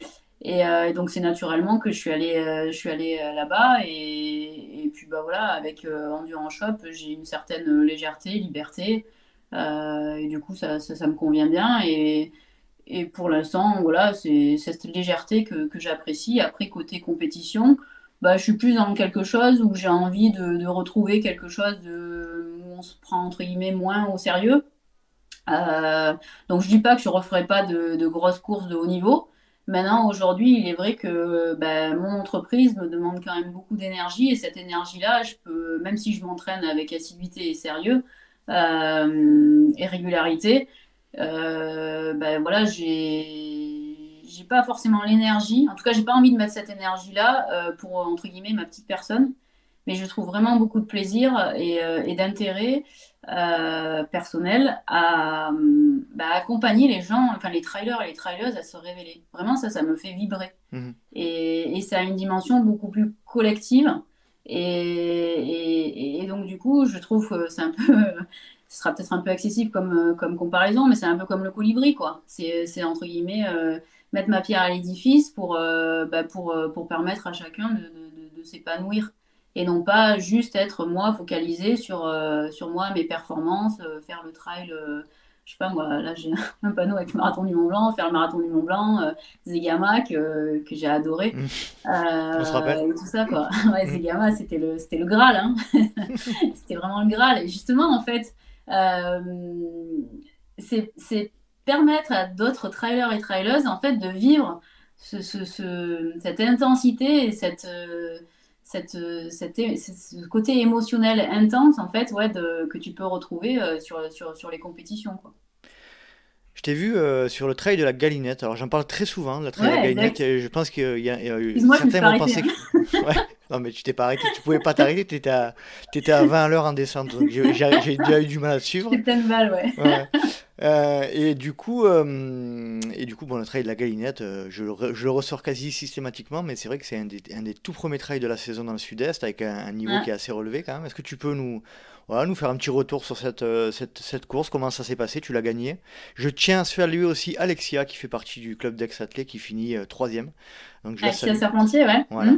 Et donc, c'est naturellement que je suis allée là-bas. Et puis, voilà, avec Endurance Shop, j'ai une certaine légèreté, liberté. Et du coup, ça me convient bien. Et pour l'instant, voilà, c'est cette légèreté que j'apprécie. Après, côté compétition, je suis plus dans quelque chose où j'ai envie de retrouver quelque chose où on se prend, entre guillemets, moins au sérieux. Euh, donc, je dis pas que je referai pas de grosses courses de haut niveau. Maintenant, aujourd'hui, il est vrai que mon entreprise me demande quand même beaucoup d'énergie. Et cette énergie-là, je peux, même si je m'entraîne avec assiduité et sérieux et régularité, voilà, j'ai pas forcément l'énergie. En tout cas, j'ai pas envie de mettre cette énergie-là pour entre guillemets ma petite personne. Mais je trouve vraiment beaucoup de plaisir et d'intérêt personnel à accompagner les gens, enfin les trailers et les traileuses à se révéler. Vraiment, ça me fait vibrer. Mhm. Et ça a une dimension beaucoup plus collective. Et donc, du coup, je trouve que c'est un peu, ce sera peut-être un peu excessif comme comparaison, mais c'est un peu comme le colibri, quoi. C'est entre guillemets mettre ma pierre à l'édifice pour permettre à chacun de s'épanouir. Et non pas juste être moi focalisé sur moi, mes performances, faire le trail je sais pas moi, là j'ai un panneau avec Marathon du Mont Blanc, faire le Marathon du Mont Blanc, Zegama que j'ai adoré, On se rappelle? et tout ça quoi. Ouais, Zegama, c'était le Graal, hein. C'était vraiment le Graal. Et justement, en fait, euh, c'est permettre à d'autres trailers et traileuses en fait de vivre cette intensité et ce côté émotionnel intense en fait ouais, que tu peux retrouver sur les compétitions quoi. Je t'ai vu sur le trail de la Galinette. Alors j'en parle très souvent, le trail de la Ouais, Galinette. exact. Et je pense que Excuse-moi, je me suis certains pas vont arrêtée, penser que... hein. Ouais, non mais tu t'es pas arrêté, tu pouvais pas t'arrêter, t'étais à 20 à l'heure en descente. Donc j'ai déjà eu du mal à te suivre. J'étais pleine balle, ouais. Ouais, ouais. Et du coup, bon, le trail de la Galinette, je le ressors quasi systématiquement, mais c'est vrai que c'est un des tout premiers trails de la saison dans le sud-est, avec un niveau qui Hein. est assez relevé quand même. Est-ce que tu peux voilà, nous faire un petit retour sur cette course, comment ça s'est passé, tu l'as gagné. Je tiens à saluer aussi Alexia, qui fait partie du club d'ex-athlètes, qui finit troisième, donc je la Alexia salue. Serpentier, ouais. Voilà.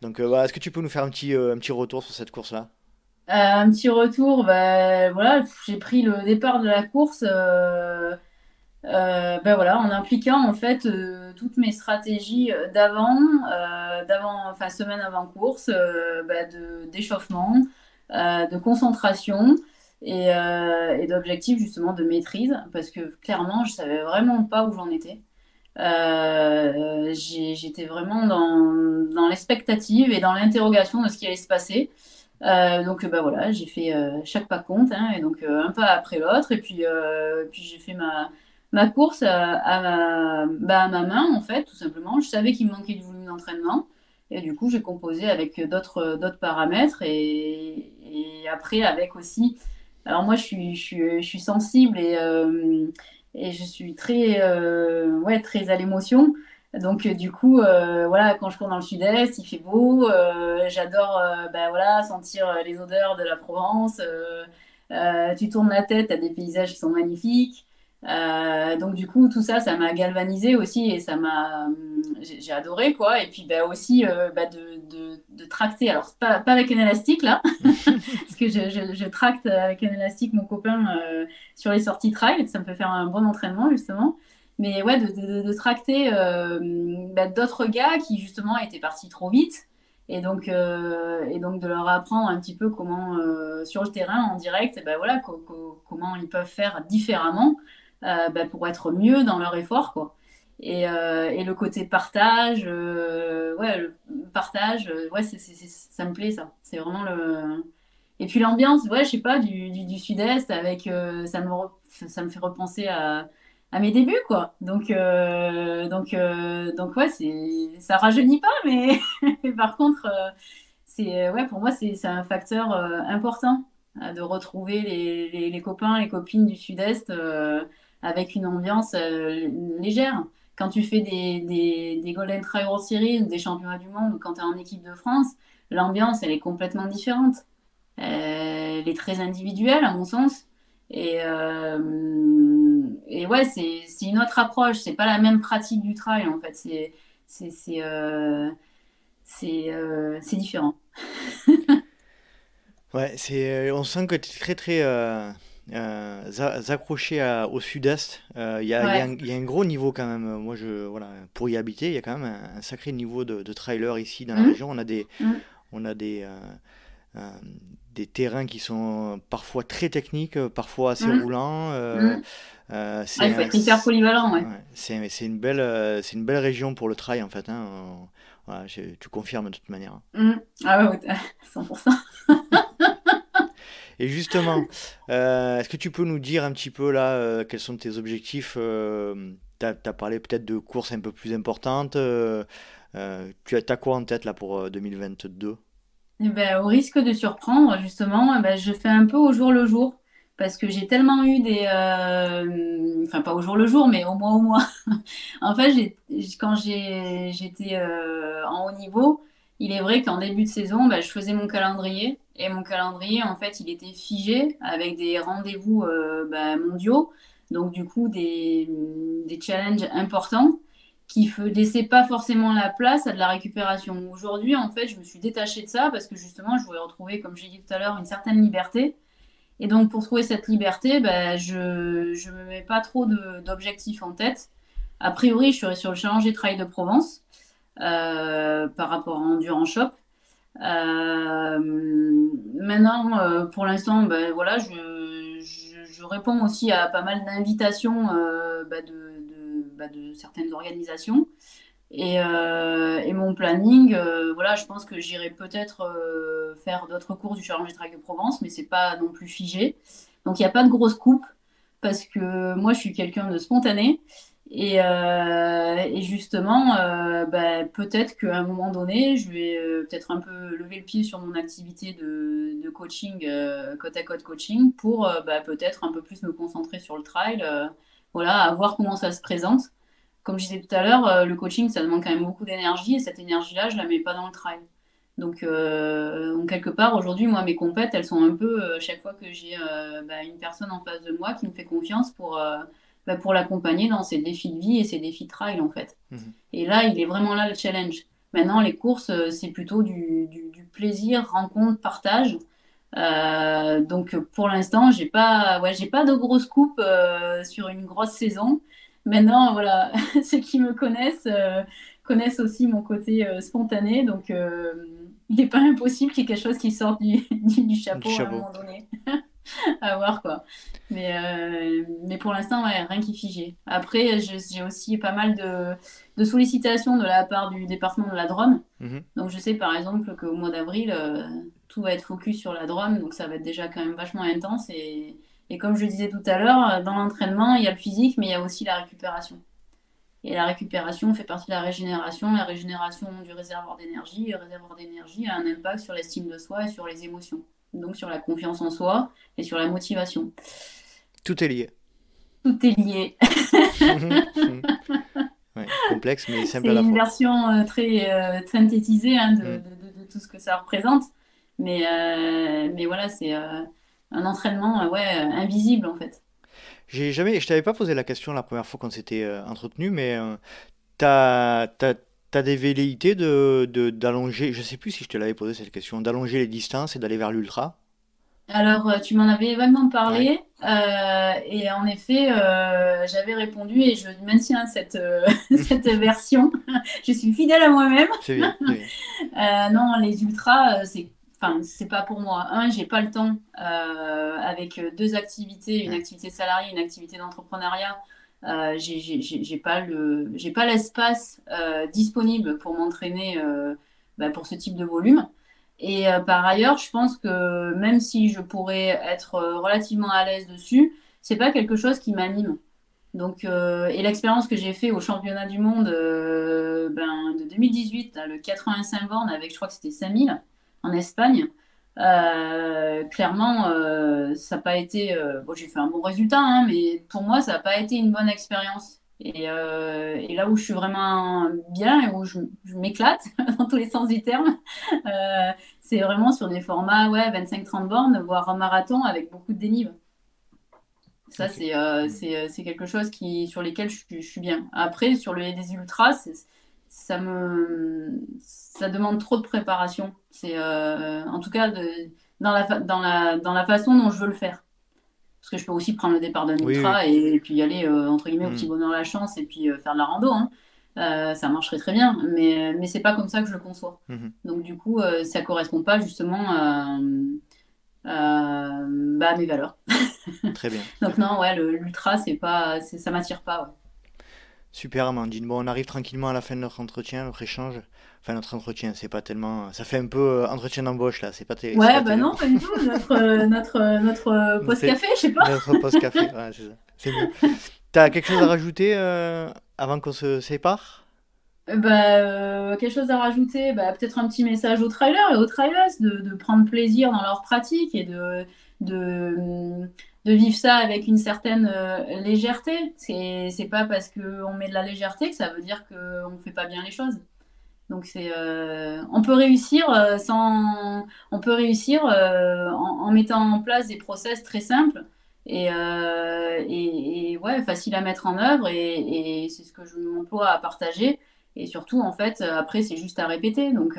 Donc voilà, est-ce que tu peux nous faire un petit retour sur cette course-là? Un petit retour, ben voilà, j'ai pris le départ de la course. Ben voilà, en impliquant en fait toutes mes stratégies d'avant, enfin semaine avant course, ben, d'échauffement, de concentration et d'objectifs justement de maîtrise, parce que clairement je savais vraiment pas où j'en étais. J'étais vraiment dans l'expectative et dans l'interrogation de ce qui allait se passer. Donc bah voilà, j'ai fait chaque pas compte, hein, et donc un pas après l'autre, et puis j'ai fait ma course à ma main en fait, tout simplement. Je savais qu'il me manquait du volume d'entraînement, et du coup j'ai composé avec d'autres paramètres, et après avec aussi. Alors moi je suis sensible et je suis très ouais très à l'émotion. Donc du coup, voilà, quand je cours dans le sud-est, il fait beau. J'adore bah, voilà, sentir les odeurs de la Provence. Tu tournes la tête, tu as des paysages qui sont magnifiques. Donc du coup, tout ça, ça m'a galvanisé aussi et j'ai adoré quoi. Et puis bah, aussi bah, de tracter. Alors pas avec un élastique là, parce que je tracte avec un élastique mon copain sur les sorties trail. Ça me fait faire un bon entraînement justement. Mais ouais, de tracter bah, d'autres gars qui justement étaient partis trop vite. Et donc de leur apprendre un petit peu comment, sur le terrain, en direct, bah, voilà, comment ils peuvent faire différemment bah, pour être mieux dans leur effort, quoi. Et le côté partage, ouais, le partage, ouais, ça me plaît, ça. C'est vraiment le. Et puis l'ambiance, ouais, je sais pas, du sud-est, avec, ça me fait repenser à mes débuts, quoi. Donc ouais, ça rajeunit pas, mais, mais par contre, ouais, pour moi, c'est un facteur important de retrouver les copains, les copines du sud-est avec une ambiance légère. Quand tu fais des Golden Trail World Series ou des championnats du monde ou quand tu es en équipe de France, l'ambiance, elle est complètement différente. Elle est très individuelle, à mon sens. Et ouais, c'est une autre approche. C'est pas la même pratique du trail, en fait. C'est, c'est, euh, c'est différent. Ouais, on sent que tu es très très accroché au sud-est. Ouais. Il y a un gros niveau quand même. Moi, voilà, pour y habiter, il y a quand même un sacré niveau de trailer ici dans la Hum, région. hum, On a euh, des terrains qui sont parfois très techniques, parfois assez hum, roulants. hum. Ah, C'est il faut un- être hyper c'est- polyvalent, ouais. ouais, c'est une belle région pour le trail en fait, hein. Voilà, tu confirmes de toute manière. Ah ouais, ouais, 100%. Et justement, est-ce que tu peux nous dire un petit peu là quels sont tes objectifs? T'as parlé peut-être de courses un peu plus importantes. T'as quoi en tête là pour 2022? Eh ben, au risque de surprendre, justement, eh ben, je fais un peu au jour le jour. Parce que j'ai tellement eu enfin, pas au jour le jour, mais au mois. En fait, quand j'étais en haut niveau, il est vrai qu'en début de saison, bah, je faisais mon calendrier. Et mon calendrier, en fait, il était figé avec des rendez-vous bah, mondiaux. Donc, du coup, des challenges importants qui ne laissaient pas forcément la place à de la récupération. Aujourd'hui, en fait, je me suis détachée de ça parce que justement, je voulais retrouver, comme j'ai dit tout à l'heure, une certaine liberté. Et donc, pour trouver cette liberté, ben, je ne me mets pas trop d'objectifs en tête. A priori, je serai sur le Challenger Trail de Provence par rapport à Endurance Shop. Maintenant, pour l'instant, ben, voilà, je réponds aussi à pas mal d'invitations de certaines organisations. Et mon planning, voilà, je pense que j'irai peut-être faire d'autres courses du Challenger Trail de Provence, mais c'est pas non plus figé. Donc il n'y a pas de grosse coupe parce que moi je suis quelqu'un de spontané et justement, bah, peut-être qu'à un moment donné, je vais peut-être un peu lever le pied sur mon activité de coaching, côte à côte coaching, pour bah, peut-être un peu plus me concentrer sur le trail, voilà, à voir comment ça se présente. Comme je disais tout à l'heure, le coaching, ça demande quand même beaucoup d'énergie et cette énergie-là, je la mets pas dans le trail. Donc quelque part, aujourd'hui, moi, mes compètes, elles sont un peu, chaque fois que j'ai bah, une personne en face de moi qui me fait confiance pour l'accompagner dans ses défis de vie et ses défis de trail, en fait. Mhm. Et là, il est vraiment là le challenge. Maintenant, les courses, c'est plutôt du plaisir, rencontre, partage. Donc pour l'instant, j'ai pas de grosse coupe sur une grosse saison. Maintenant, voilà, ceux qui me connaissent connaissent aussi mon côté spontané. Donc il n'est pas impossible qu'il y ait quelque chose qui sorte du Du chapeau à un chapeau. moment donné. À voir quoi. Mais pour l'instant, ouais, rien qui est figé. Après, j'ai aussi pas mal de sollicitations de la part du département de la Drôme. Mhm. Donc je sais par exemple qu'au mois d'avril, tout va être focus sur la Drôme, donc ça va être déjà quand même vachement intense. Et comme je disais tout à l'heure, dans l'entraînement, il y a le physique, mais il y a aussi la récupération. Et la récupération fait partie de la régénération. La régénération du réservoir d'énergie. Le réservoir d'énergie a un impact sur l'estime de soi et sur les émotions. Donc sur la confiance en soi et sur la motivation. Tout est lié. Tout est lié. Mhm. Mhm. Ouais, complexe mais simple à C'est la une fois. version très synthétisée hein, Mhm. de tout ce que ça représente. Mais voilà, c'est un entraînement ouais, invisible en fait. Je t'avais pas posé la question la première fois qu'on s'était entretenu, mais t'as, t'as, t'as des velléités d'allonger, je sais plus si je te l'avais posé cette question, d'allonger les distances et d'aller vers l'ultra? Alors, tu m'en avais vaguement Ouais, parlé, et en effet, j'avais répondu et je maintiens cette version. Je suis fidèle à moi-même. c'est bien, c'est bien. Non, les ultras, enfin, c'est pas pour moi. Un, j'ai pas le temps avec deux activités, une Ouais. activité salariée, une activité d'entrepreneuriat. J'ai pas l'espace disponible pour m'entraîner bah, pour ce type de volume. Et par ailleurs, je pense que même si je pourrais être relativement à l'aise dessus, c'est pas quelque chose qui m'anime. Donc, et l'expérience que j'ai fait au championnat du monde de 2018, là, le 85 bornes avec, je crois que c'était 5000 en Espagne, clairement, ça n'a pas été. Bon, j'ai fait un bon résultat, hein, mais pour moi, ça n'a pas été une bonne expérience. Et là où je suis vraiment bien et où je m'éclate dans tous les sens du terme, euh, c'est vraiment sur des formats ouais, 25-30 bornes, voire un marathon avec beaucoup de dénive. Ça, Ok. Mhm. c'est quelque chose sur lesquels je suis bien. Après, sur des ultras, ça demande trop de préparation. En tout cas, dans la façon dont je veux le faire. Parce que je peux aussi prendre le départ d'un Oui, oui. ultra et puis y aller, entre guillemets, au petit Mhm. bonheur la chance et puis faire de la rando, hein. Ça marcherait très bien, mais c'est pas comme ça que je le conçois. Mhm. Donc, du coup, ça correspond pas justement bah, à mes valeurs. Très bien. Donc non, ouais, l'ultra, ça m'attire pas. Ouais. Super Amandine. Bon, on arrive tranquillement à la fin de notre entretien, notre échange. Enfin, notre entretien, c'est pas tellement. Ça fait un peu entretien d'embauche là, c'est pas Ouais, bah terrible. non, pas du tout. Notre pause C'est café, je sais pas. notre post café, ouais, c'est ça. C'est mieux. T'as quelque chose à rajouter avant qu'on se sépare? Quelque chose à rajouter, bah, peut-être un petit message aux trailers et aux trailers de prendre plaisir dans leur pratique et de, de vivre ça avec une certaine légèreté. C'est pas parce qu'on met de la légèreté que ça veut dire qu'on fait pas bien les choses. Donc on peut réussir on peut réussir en mettant en place des process très simples et ouais, facile à mettre en œuvre et c'est ce que je m'emploie à partager. Et surtout, en fait, après, c'est juste à répéter. Donc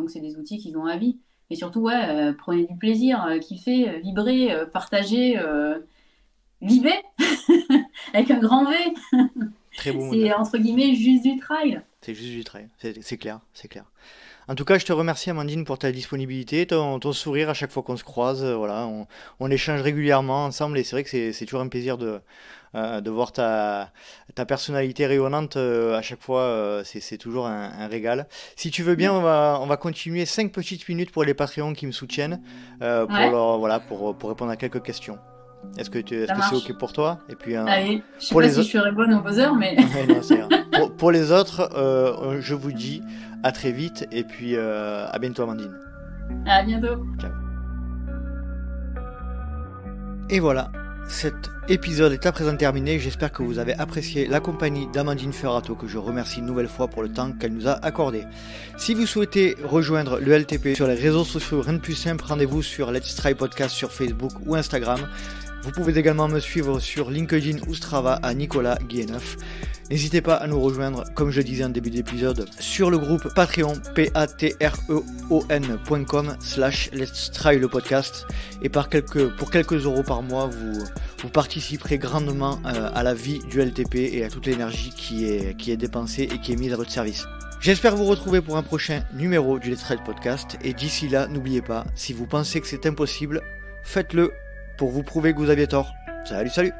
c'est des outils qui ont à vie. Et surtout, ouais, prenez du plaisir, kiffez, vibrez, partagez, vivez avec un grand V. Très beau mot de la C'est fin. entre guillemets juste du trail. C'est juste du travail, c'est clair, c'est clair. En tout cas, je te remercie Amandine pour ta disponibilité, ton sourire à chaque fois qu'on se croise. Voilà, on échange régulièrement ensemble et c'est vrai que c'est toujours un plaisir de voir ta personnalité rayonnante à chaque fois. C'est toujours un régal. Si tu veux bien, on va continuer 5 petites minutes pour les Patreons qui me soutiennent Ouais, voilà, pour répondre à quelques questions. Est-ce ça que c'est marche. OK pour toi? Et puis Allez, je sais pour pas les si je autres. serai bonne au buzzer, mais Ouais, non, c'est rien. Pour les autres, je vous dis à très vite et puis à bientôt Amandine. à bientôt. Ciao. Et voilà, cet épisode est à présent terminé. J'espère que vous avez apprécié la compagnie d'Amandine Ferrato, que je remercie une nouvelle fois pour le temps qu'elle nous a accordé. Si vous souhaitez rejoindre le LTP sur les réseaux sociaux, rien de plus simple, rendez-vous sur Let's Try Podcast sur Facebook ou Instagram. Vous pouvez également me suivre sur LinkedIn ou Strava à Nicolas Guilleneuf. N'hésitez pas à nous rejoindre, comme je disais en début d'épisode, sur le groupe Patreon, patreon.com/Let's Try le podcast. Et pour quelques euros par mois, vous participerez grandement à la vie du LTP et à toute l'énergie qui est dépensée et qui est mise à votre service. J'espère vous retrouver pour un prochain numéro du Let's Try podcast. Et d'ici là, n'oubliez pas, si vous pensez que c'est impossible, faites-le pour vous prouver que vous aviez tort. Salut, salut!